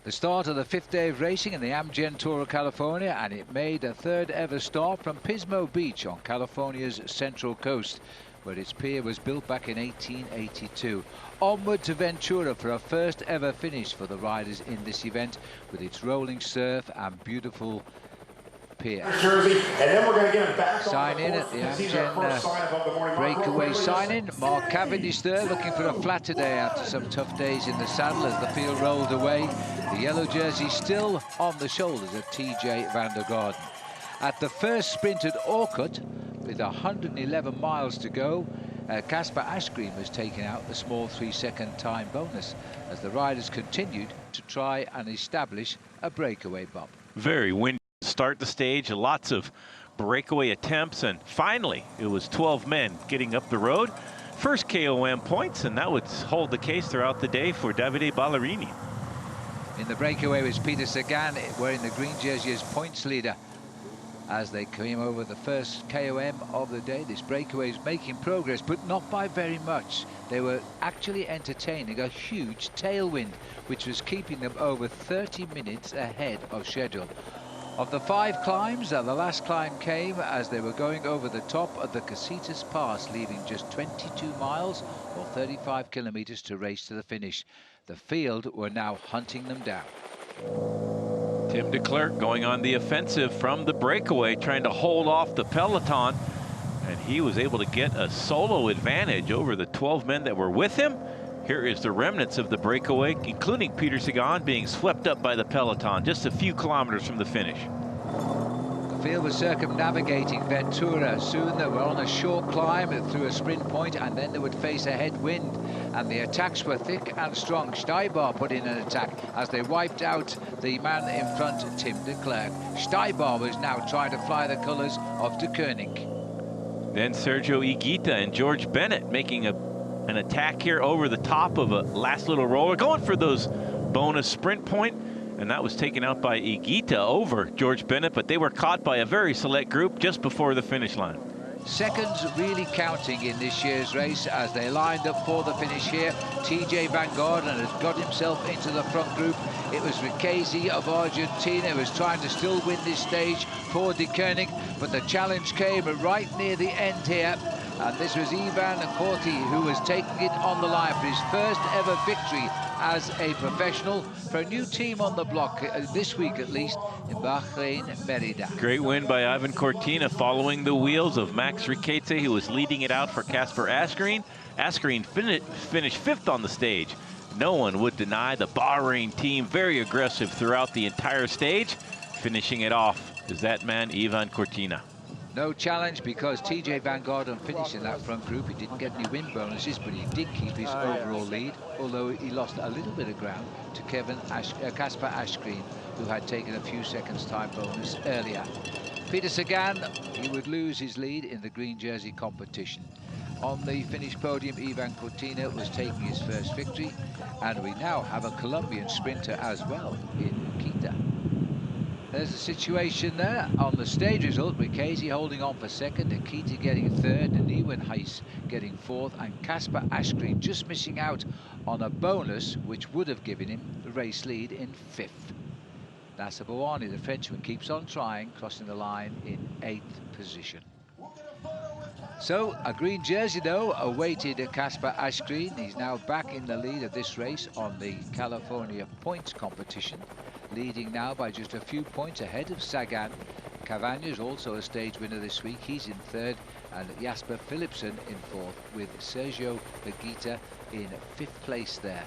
The start of the 5th day of racing in the Amgen Tour of California, and it made a 3rd ever start from Pismo Beach on California's central coast, where its pier was built back in 1882. Onward to Ventura for a 1st ever finish for the riders in this event, with its rolling surf and beautiful pier. Jersey, and then we're going to get him back sign in at the Amgen Breakaway sign-in. Mark Cavendish there, looking for a flat today after some tough days in the saddle as the field rolled away. The yellow jersey still on the shoulders of TJ van der Garden. At the first sprint at Orkut, with 111 miles to go, Casper Asgreen was taking out the small 3-second time bonus as the riders continued to try and establish a breakaway bump. Very windy start the stage, lots of breakaway attempts, and finally it was 12 men getting up the road. First KOM points, and that would hold the case throughout the day for Davide Ballerini. In the breakaway was Peter Sagan wearing the green jersey as points leader as they came over the first KOM of the day. This breakaway is making progress, but not by very much. They were actually entertaining a huge tailwind, which was keeping them over 30 minutes ahead of schedule. Of the 5 climbs, the last climb came as they were going over the top of the Casitas Pass, leaving just 22 miles or 35 kilometers to race to the finish. The field were now hunting them down. Tim de Klerk going on the offensive from the breakaway, trying to hold off the peloton, and he was able to get a solo advantage over the 12 men that were with him. Here is the remnants of the breakaway, including Peter Sagan being swept up by the peloton just a few kilometers from the finish. The field was circumnavigating Ventura. Soon they were on a short climb through a sprint point, and then they would face a headwind, and the attacks were thick and strong. Steibar put in an attack as they wiped out the man in front, Tim de Klerk. Steibar was now trying to fly the colours of de Koenig. Then Sergio Higuita and George Bennett making an attack here over the top of a last little roller, going for those bonus sprint point, and that was taken out by Higuita over George Bennett, but they were caught by a very select group just before the finish line. Seconds really counting in this year's race as they lined up for the finish here. TJ van Garderen has got himself into the front group. It was Ricchesi of Argentina who was trying to still win this stage for de Koenig, but the challenge came right near the end here. And this was Ivan Corti who was taking it on the line for his first ever victory as a professional for a new team on the block, this week at least, in Bahrain Merida. Great win by Ivan Cortina following the wheels of Max Ricchesi, who was leading it out for Casper Asgreen. Asgreen finished 5th on the stage. No one would deny the Bahrain team very aggressive throughout the entire stage. Finishing it off is that man, Ivan Cortina. No challenge because TJ van Garderen finished in that front group. He didn't get any win bonuses, but he did keep his overall lead, although he lost a little bit of ground to Casper Asgreen, who had taken a few seconds time bonus earlier. Peter Sagan, he would lose his lead in the green jersey competition. On the finish podium, Ivan Cortina was taking his first victory, and we now have a Colombian sprinter as well in Kita. There's the situation there on the stage result. Ricchesi holding on for second, Akita getting third, and Nieuwenhuis getting fourth, and Casper Asgreen just missing out on a bonus which would have given him the race lead in 5th. Nasser Bouhanni, the Frenchman, keeps on trying, crossing the line in 8th position. So a green jersey though awaited Casper Asgreen. He's now back in the lead of this race on the California points competition, leading now by just a few points ahead of Sagan. Cavagna is also a stage winner this week. He's in 3rd, and Jasper Philipsen in 4th, with Sergio Higuita in 5th place there.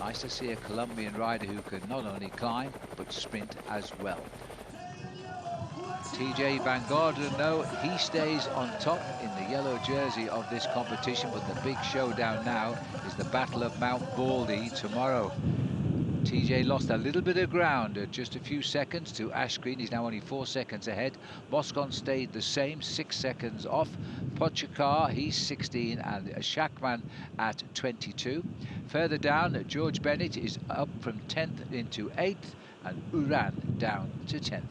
Nice to see a Colombian rider who can not only climb but sprint as well. TJ van Garderen, though, he stays on top in the yellow jersey of this competition, but the big showdown now is the Battle of Mount Baldy tomorrow. TJ lost a little bit of ground, just a few seconds to Asgreen. He's now only 4 seconds ahead. Moscon stayed the same, 6 seconds off. Pochakar, he's 16, and Schachmann at 22. Further down, George Bennett is up from 10th into 8th, and Uran down to 10th.